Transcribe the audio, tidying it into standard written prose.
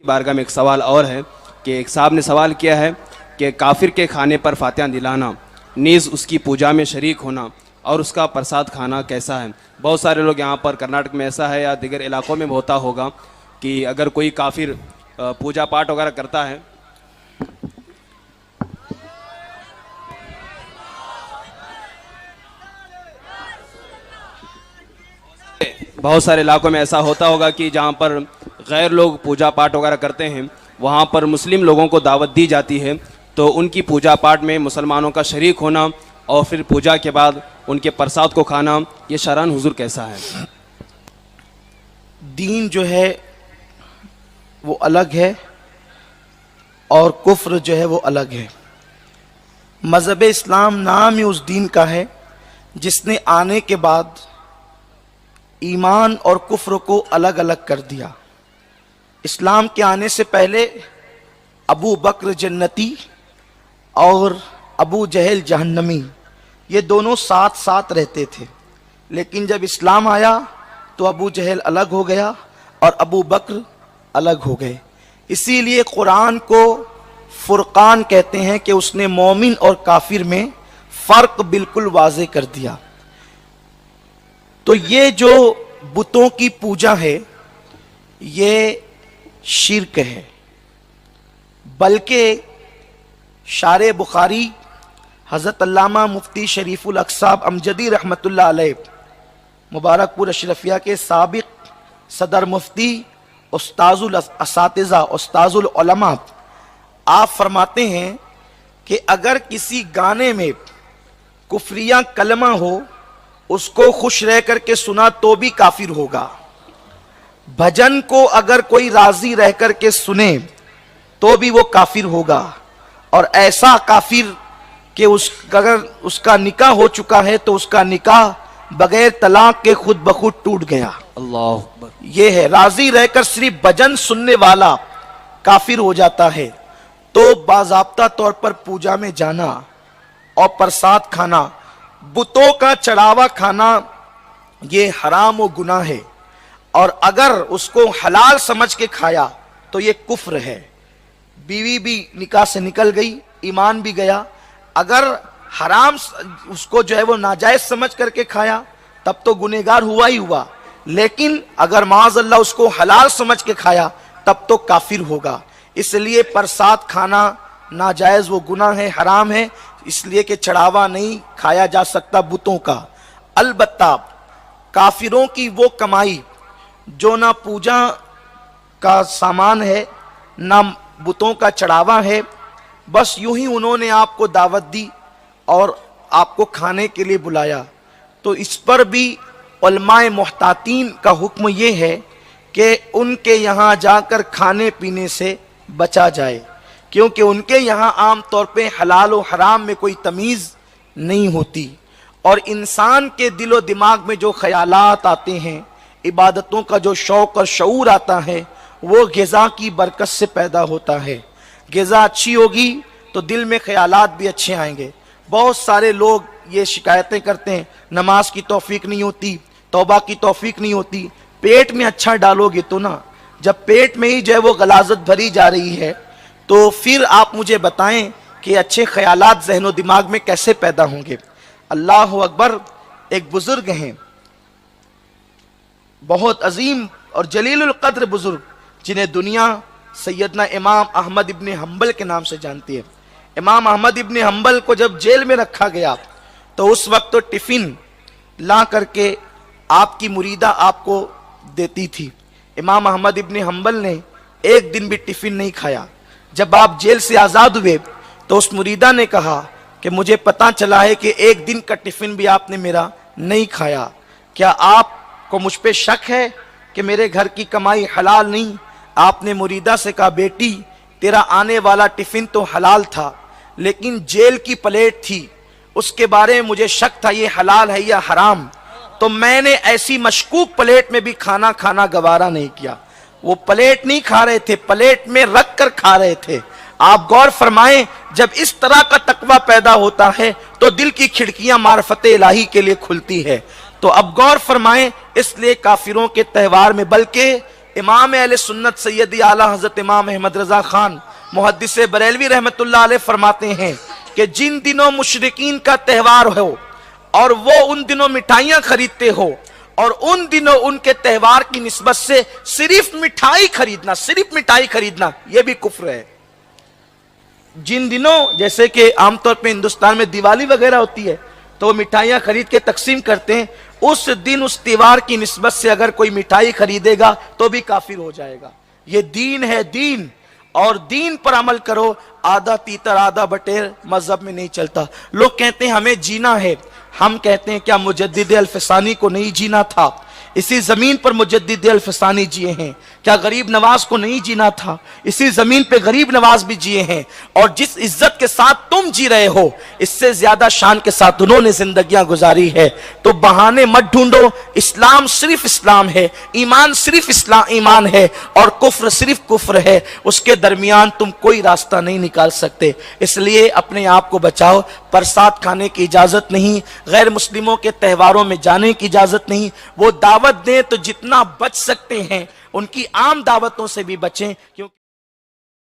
बारगाह में एक सवाल और है कि एक साहब ने सवाल किया है कि काफिर के खाने पर फातिहा दिलाना, नीज़ उसकी पूजा में शरीक होना और उसका प्रसाद खाना कैसा है। बहुत सारे लोग यहाँ पर कर्नाटक में ऐसा है या दीगर इलाकों में होता होगा कि अगर कोई काफिर पूजा पाठ वगैरह करता है, बहुत सारे इलाकों में ऐसा होता होगा कि जहाँ पर गैर लोग पूजा पाठ वगैरह करते हैं वहाँ पर मुस्लिम लोगों को दावत दी जाती है, तो उनकी पूजा पाठ में मुसलमानों का शरीक होना और फिर पूजा के बाद उनके प्रसाद को खाना, ये शरअन हुजूर कैसा है। दीन जो है वो अलग है और कुफ्र जो है वो अलग है। मज़हब इस्लाम नाम ही उस दीन का है जिसने आने के बाद ईमान और कुफ्र को अलग अलग कर दिया। इस्लाम के आने से पहले अबू बकर जन्नती और अबू जहल जहन्नमी, ये दोनों साथ साथ रहते थे, लेकिन जब इस्लाम आया तो अबू जहल अलग हो गया और अबू बकर अलग हो गए। इसीलिए कुरान को फुरकान कहते हैं कि उसने मोमिन और काफिर में फ़र्क बिल्कुल वाज़े कर दिया। तो ये जो बुतों की पूजा है ये शिर्क है, बल्कि शारे बुखारी हज़रत अल्लामा मुफ्ती शरीफुल अक़साब अमजदी रहमतुल्लाह अलैह मुबारकपुर अशरफिया के साबिक सदर मुफ्ती उस्ताजुल असातिज़ा उस्ताजुल उलमा, आप फरमाते हैं कि अगर किसी गाने में कुफरिया कलमा हो उसको खुश रह करके सुना तो भी काफिर होगा। भजन को अगर कोई राजी रह करके सुने तो भी वो काफिर होगा, और ऐसा काफिर कि अगर उसका निकाह हो चुका है तो उसका निकाह बगैर तलाक के खुद बखुद टूट गया। अल्लाह अकबर। ये है, राजी रहकर सिर्फ भजन सुनने वाला काफिर हो जाता है। तो बाज़ाब्ता तौर पर पूजा में जाना और प्रसाद खाना, बुतों का चढ़ावा खाना, ये हराम और गुनाह है, और अगर उसको हलाल समझ के खाया तो ये कुफ्र है। बीवी भी निकाह से निकल गई, ईमान भी गया। अगर हराम उसको जो है वो नाजायज समझ करके खाया तब तो गुनहगार हुआ ही हुआ, लेकिन अगर माज़अल्लाह उसको हलाल समझ के खाया तब तो काफिर होगा। इसलिए प्रसाद खाना नाजायज, वो गुनाह है, हराम है, इसलिए कि चढ़ावा नहीं खाया जा सकता बुतों का। अलबत्ता काफिरों की वो कमाई जो ना पूजा का सामान है ना बुतों का चढ़ावा है, बस यूं ही उन्होंने आपको दावत दी और आपको खाने के लिए बुलाया, तो इस पर भी उलमाए मुहतातीन का हुक्म ये है कि उनके यहाँ जाकर खाने पीने से बचा जाए, क्योंकि उनके यहाँ आम तौर पे हलाल और हराम में कोई तमीज़ नहीं होती, और इंसान के दिलो दिमाग में जो ख्यालात आते हैं, इबादतों का जो शौक़ और शऊर आता है, वो ग़िज़ा की बरकत से पैदा होता है। ग़िज़ा अच्छी होगी तो दिल में ख्यालात भी अच्छे आएंगे। बहुत सारे लोग ये शिकायतें करते हैं, नमाज की तौफीक नहीं होती, तौबा की तौफीक नहीं होती। पेट में अच्छा डालोगे तो ना, जब पेट में ही जो है वो गलाजत भरी जा रही है तो फिर आप मुझे बताएं कि अच्छे ख्यालात ज़हन व दिमाग में कैसे पैदा होंगे। अल्लाह अकबर। एक बुजुर्ग हैं, बहुत अजीम और जलीलुल क़द्र बुजुर्ग, जिन्हें दुनिया सैयदना इमाम अहमद इब्न हम्बल के नाम से जानती है। इमाम अहमद इब्न हम्बल को जब जेल में रखा गया तो उस वक्त तो टिफ़िन ला करके आपकी मुरीदा आपको देती थी। इमाम अहमद इब्न हम्बल ने एक दिन भी टिफ़िन नहीं खाया। जब आप जेल से आज़ाद हुए तो उस मुरीदा ने कहा कि मुझे पता चला है कि एक दिन का टिफ़िन भी आपने मेरा नहीं खाया, क्या आपको मुझ पे शक है कि मेरे घर की कमाई हलाल नहीं? आपने मुरीदा से कहा, बेटी तेरा आने वाला टिफ़िन तो हलाल था, लेकिन जेल की प्लेट थी, उसके बारे में मुझे शक था ये हलाल है या हराम, तो मैंने ऐसी मशकूक प्लेट में भी खाना गवारा नहीं किया। वो प्लेट नहीं खा रहे थे, प्लेट में रख कर खा रहे थे। आप गौर फरमाएं, जब इस तरह का तकवा पैदा होता है तो दिल की खिड़कियां मार्फत इलाही के लिए खुलती है। तो अब गौर फरमाएं, इसलिए काफिरों के त्यौहार में, बल्कि امام اہل سنت سیدی اعلیٰ حضرت امام احمد رضا خان محدث بریلوی رحمت اللہ علیہ فرماتے ہیں کہ جن دنوں مشرکین کا تہوار ہو اور وہ ان دنوں مٹھائیاں خریدتے ہو اور ان دنوں ان کے تہوار کی نسبت سے صرف مٹھائی خریدنا یہ بھی کفر ہے۔ جن دنوں جیسے کہ عام طور پہ ہندوستان میں دیوالی وغیرہ ہوتی ہے تو وہ مٹھائیاں خرید کے تقسیم کرتے ہیں، اس دن اس تہوار کی نسبت سے اگر کوئی مٹھائی خریدے گا تو بھی کافر ہو جائے گا۔ یہ دین ہے، دین، اور دین پر عمل کرو، آدھا تیتر آدھا بٹیر مذہب میں نہیں چلتا۔ لوگ کہتے ہیں ہمیں جینا ہے، ہم کہتے ہیں کیا مجدد الفسانی کو نہیں جینا تھا؟ اسی زمین پر مجدد الفسانی جیے ہیں، کیا غریب نواز کو نہیں جینا تھا؟ اسی زمین پہ غریب نواز بھی جیے ہیں، اور جس عزت کے ساتھ تم جی رہے ہو اس سے زیادہ شان کے ساتھ انہوں نے زندگیاں گزاری ہے۔ تو بہانے مت ڈھونڈو، اسلام صرف اسلام ہے، ایمان صرف ایمان ہے، اور کفر صرف کفر ہے، اس کے درمیان تم کوئی راستہ نہیں نکال سکتے۔ اس لیے اپنے آپ کو بچاؤ، پرساد کھانے کی اجازت نہیں، غیر مسلموں کے تہواروں میں جانے کی اجازت نہیں۔ وہ دعوت دیں تو جتنا بچ سکتے ہیں ان کی عام دعوتوں سے بھی بچیں، کیونکہ